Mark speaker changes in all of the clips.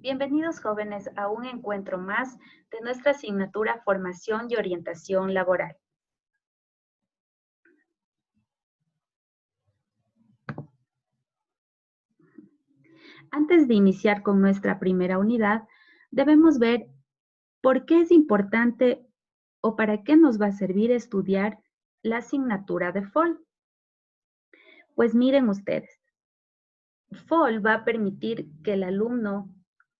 Speaker 1: Bienvenidos jóvenes a un encuentro más de nuestra asignatura Formación y Orientación Laboral. Antes de iniciar con nuestra primera unidad, debemos ver por qué es importante o para qué nos va a servir estudiar la asignatura de FOL. Pues miren ustedes, FOL va a permitir que el alumno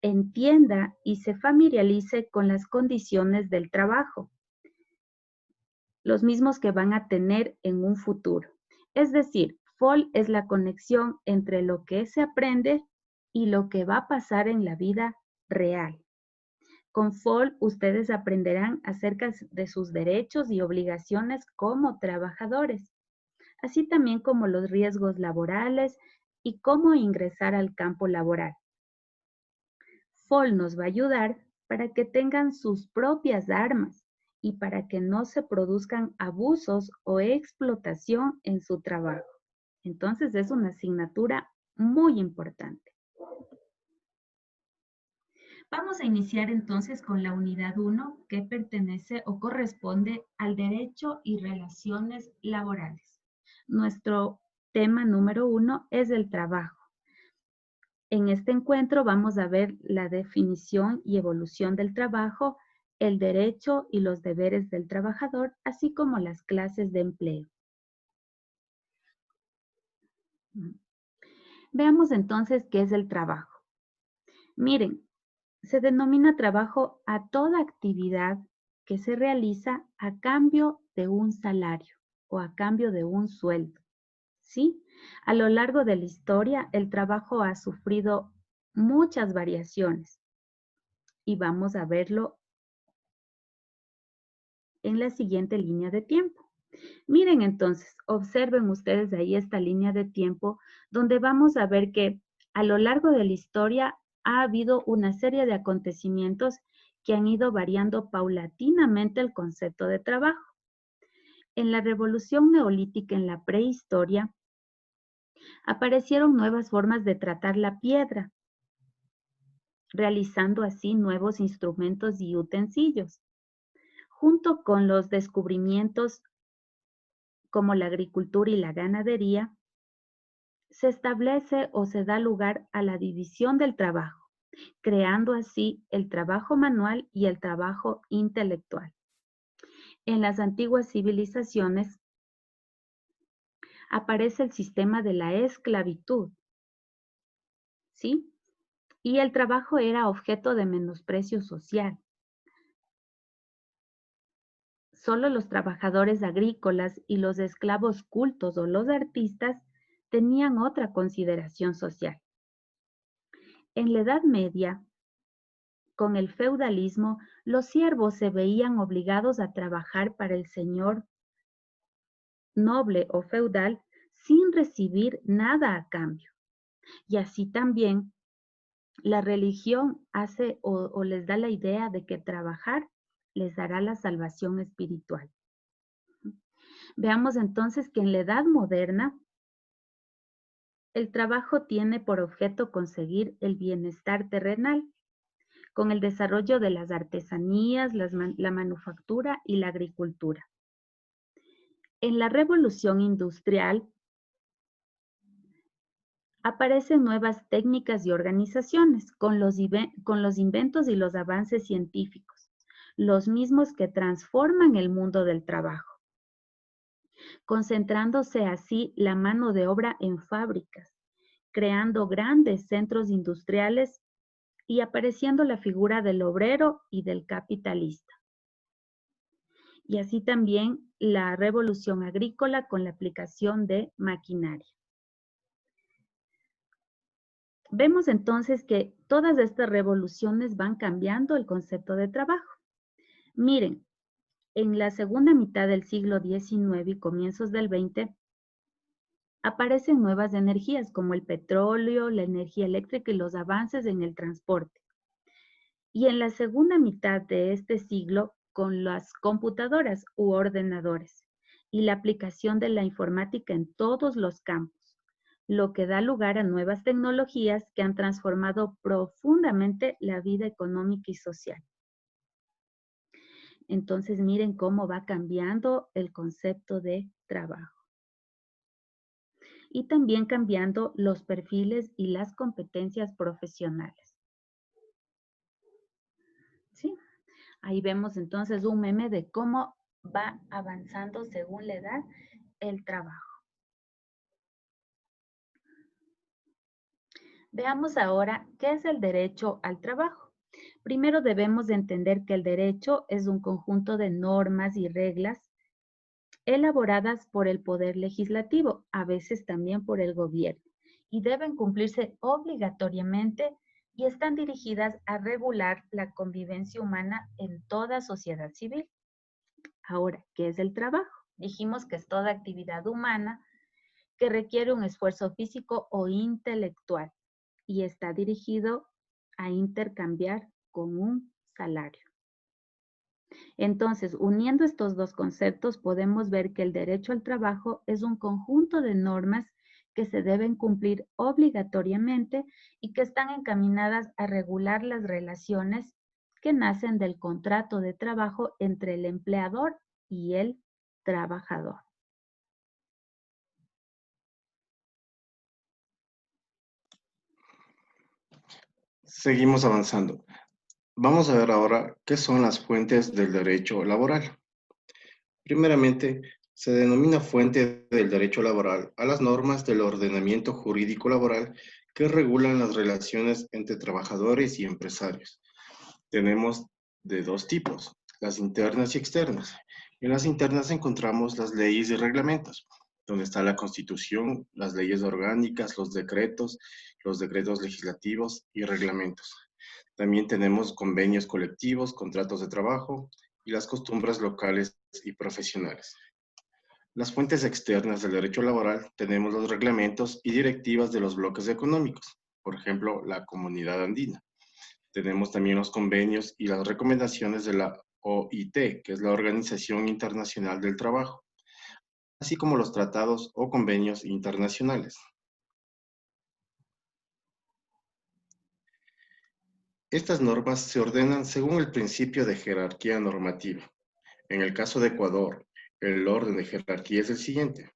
Speaker 1: entienda y se familiarice con las condiciones del trabajo, los mismos que van a tener en un futuro. Es decir, FOL es la conexión entre lo que se aprende y lo que va a pasar en la vida real. Con FOL ustedes aprenderán acerca de sus derechos y obligaciones como trabajadores, así también como los riesgos laborales y cómo ingresar al campo laboral. FOL nos va a ayudar para que tengan sus propias armas y para que no se produzcan abusos o explotación en su trabajo. Entonces es una asignatura muy importante. Vamos a iniciar entonces con la unidad 1 que pertenece o corresponde al derecho y relaciones laborales. Nuestro tema número 1 es el trabajo. En este encuentro vamos a ver la definición y evolución del trabajo, el derecho y los deberes del trabajador, así como las clases de empleo. Veamos entonces qué es el trabajo. Miren, se denomina trabajo a toda actividad que se realiza a cambio de un salario o a cambio de un sueldo. ¿Sí? A lo largo de la historia, el trabajo ha sufrido muchas variaciones y vamos a verlo en la siguiente línea de tiempo. Miren entonces, observen ustedes ahí esta línea de tiempo donde vamos a ver que a lo largo de la historia ha habido una serie de acontecimientos que han ido variando paulatinamente el concepto de trabajo. En la revolución neolítica en la prehistoria aparecieron nuevas formas de tratar la piedra, realizando así nuevos instrumentos y utensilios, junto con los descubrimientos como la agricultura y la ganadería, se establece o se da lugar a la división del trabajo, creando así el trabajo manual y el trabajo intelectual. En las antiguas civilizaciones aparece el sistema de la esclavitud, ¿sí? Y el trabajo era objeto de menosprecio social. Solo los trabajadores agrícolas y los esclavos cultos o los artistas tenían otra consideración social. En la Edad Media, con el feudalismo, los siervos se veían obligados a trabajar para el señor noble o feudal sin recibir nada a cambio. Y así también la religión hace o les da la idea de que trabajar les dará la salvación espiritual. Veamos entonces que en la Edad Moderna el trabajo tiene por objeto conseguir el bienestar terrenal con el desarrollo de las artesanías, la manufactura y la agricultura. En la revolución industrial aparecen nuevas técnicas y organizaciones con los inventos y los avances científicos, los mismos que transforman el mundo del trabajo, concentrándose así la mano de obra en fábricas, creando grandes centros industriales y apareciendo la figura del obrero y del capitalista. Y así también la revolución agrícola con la aplicación de maquinaria. Vemos entonces que todas estas revoluciones van cambiando el concepto de trabajo. Miren, en la segunda mitad del siglo XIX y comienzos del XX, aparecen nuevas energías como el petróleo, la energía eléctrica y los avances en el transporte. Y en la segunda mitad de este siglo, con las computadoras u ordenadores y la aplicación de la informática en todos los campos, lo que da lugar a nuevas tecnologías que han transformado profundamente la vida económica y social. Entonces, miren cómo va cambiando el concepto de trabajo y también cambiando los perfiles y las competencias profesionales. ¿Sí? Ahí vemos entonces un meme de cómo va avanzando según la edad el trabajo. Veamos ahora qué es el derecho al trabajo. Primero debemos de entender que el derecho es un conjunto de normas y reglas elaboradas por el Poder Legislativo, a veces también por el gobierno, y deben cumplirse obligatoriamente y están dirigidas a regular la convivencia humana en toda sociedad civil. Ahora, ¿qué es el trabajo? Dijimos que es toda actividad humana que requiere un esfuerzo físico o intelectual y está dirigido a intercambiar con un salario. Entonces, uniendo estos dos conceptos, podemos ver que el derecho al trabajo es un conjunto de normas que se deben cumplir obligatoriamente y que están encaminadas a regular las relaciones que nacen del contrato de trabajo entre el empleador y el trabajador.
Speaker 2: Seguimos avanzando. Vamos a ver ahora qué son las fuentes del derecho laboral. Primeramente, se denomina fuente del derecho laboral a las normas del ordenamiento jurídico laboral que regulan las relaciones entre trabajadores y empresarios. Tenemos de dos tipos, las internas y externas. En las internas encontramos las leyes y reglamentos, donde está la Constitución, las leyes orgánicas, los decretos legislativos y reglamentos. También tenemos convenios colectivos, contratos de trabajo y las costumbres locales y profesionales. Las fuentes externas del derecho laboral tenemos los reglamentos y directivas de los bloques económicos, por ejemplo, la Comunidad Andina. Tenemos también los convenios y las recomendaciones de la OIT, que es la Organización Internacional del Trabajo, así como los tratados o convenios internacionales. Estas normas se ordenan según el principio de jerarquía normativa. En el caso de Ecuador, el orden de jerarquía es el siguiente.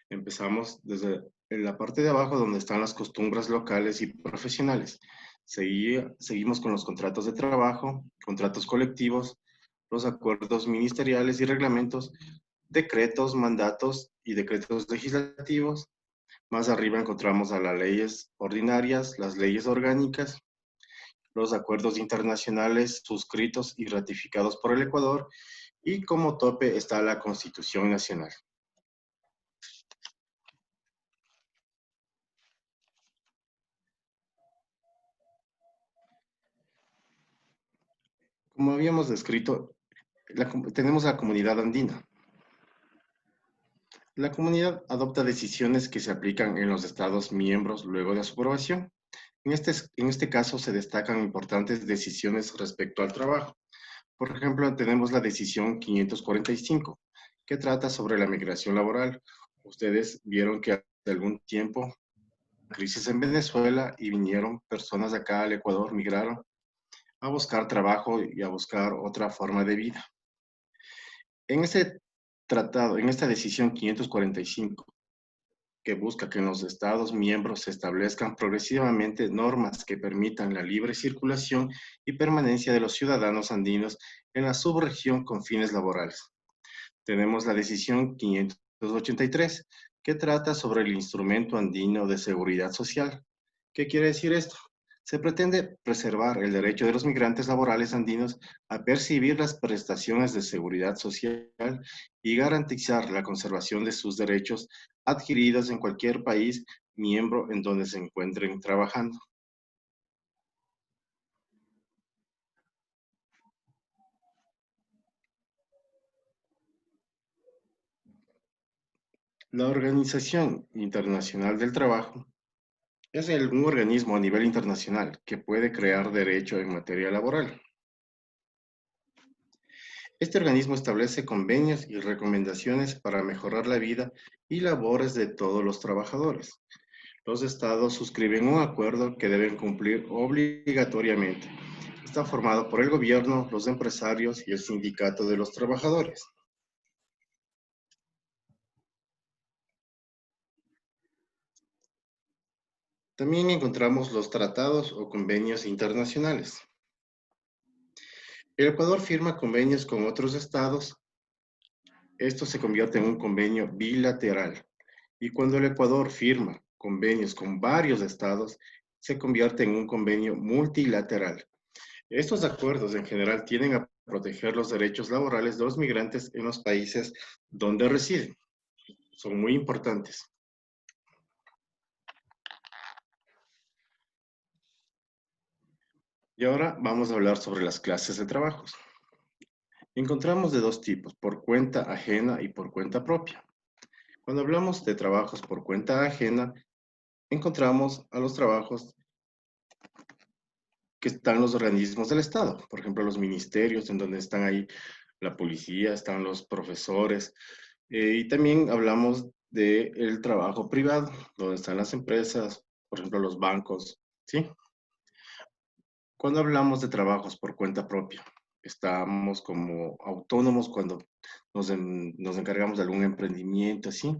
Speaker 2: Empezamos desde la parte de abajo donde están las costumbres locales y profesionales. Seguimos con los contratos de trabajo, contratos colectivos, los acuerdos ministeriales y reglamentos, decretos, mandatos y decretos legislativos. Más arriba encontramos a las leyes ordinarias, las leyes orgánicas, los acuerdos internacionales suscritos y ratificados por el Ecuador y como tope está la Constitución Nacional. Como habíamos descrito, tenemos la comunidad andina. La comunidad adopta decisiones que se aplican en los estados miembros luego de su aprobación. En este caso se destacan importantes decisiones respecto al trabajo. Por ejemplo, tenemos la decisión 545, que trata sobre la migración laboral. Ustedes vieron que hace algún tiempo crisis en Venezuela y vinieron personas de acá al Ecuador, migraron a buscar trabajo y a buscar otra forma de vida. En ese tratado, en esta decisión 545, que busca que en los Estados miembros se establezcan progresivamente normas que permitan la libre circulación y permanencia de los ciudadanos andinos en la subregión con fines laborales. Tenemos la decisión 583, que trata sobre el instrumento andino de seguridad social. ¿Qué quiere decir esto? Se pretende preservar el derecho de los migrantes laborales andinos a percibir las prestaciones de seguridad social y garantizar la conservación de sus derechos adquiridos en cualquier país miembro en donde se encuentren trabajando. La Organización Internacional del Trabajo es un organismo a nivel internacional que puede crear derecho en materia laboral. Este organismo establece convenios y recomendaciones para mejorar la vida y labores de todos los trabajadores. Los estados suscriben un acuerdo que deben cumplir obligatoriamente. Está formado por el gobierno, los empresarios y el sindicato de los trabajadores. También encontramos los tratados o convenios internacionales. El Ecuador firma convenios con otros estados. Esto se convierte en un convenio bilateral. Y cuando el Ecuador firma convenios con varios estados, se convierte en un convenio multilateral. Estos acuerdos en general tienden a proteger los derechos laborales de los migrantes en los países donde residen. Son muy importantes. Y ahora vamos a hablar sobre las clases de trabajos. Encontramos de dos tipos, por cuenta ajena y por cuenta propia. Cuando hablamos de trabajos por cuenta ajena, encontramos a los trabajos que están los organismos del Estado, por ejemplo, los ministerios, en donde están ahí la policía, están los profesores, y también hablamos del trabajo privado, donde están las empresas, por ejemplo, los bancos, ¿sí? Cuando hablamos de trabajos por cuenta propia, estamos como autónomos cuando nos encargamos de algún emprendimiento, ¿sí?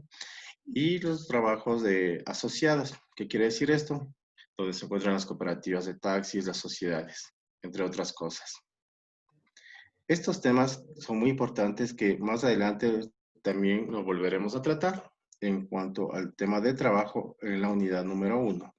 Speaker 2: Y los trabajos de asociados. ¿Qué quiere decir esto? Donde se encuentran las cooperativas de taxis, las sociedades, entre otras cosas. Estos temas son muy importantes que más adelante también lo volveremos a tratar en cuanto al tema de trabajo en la unidad número 1.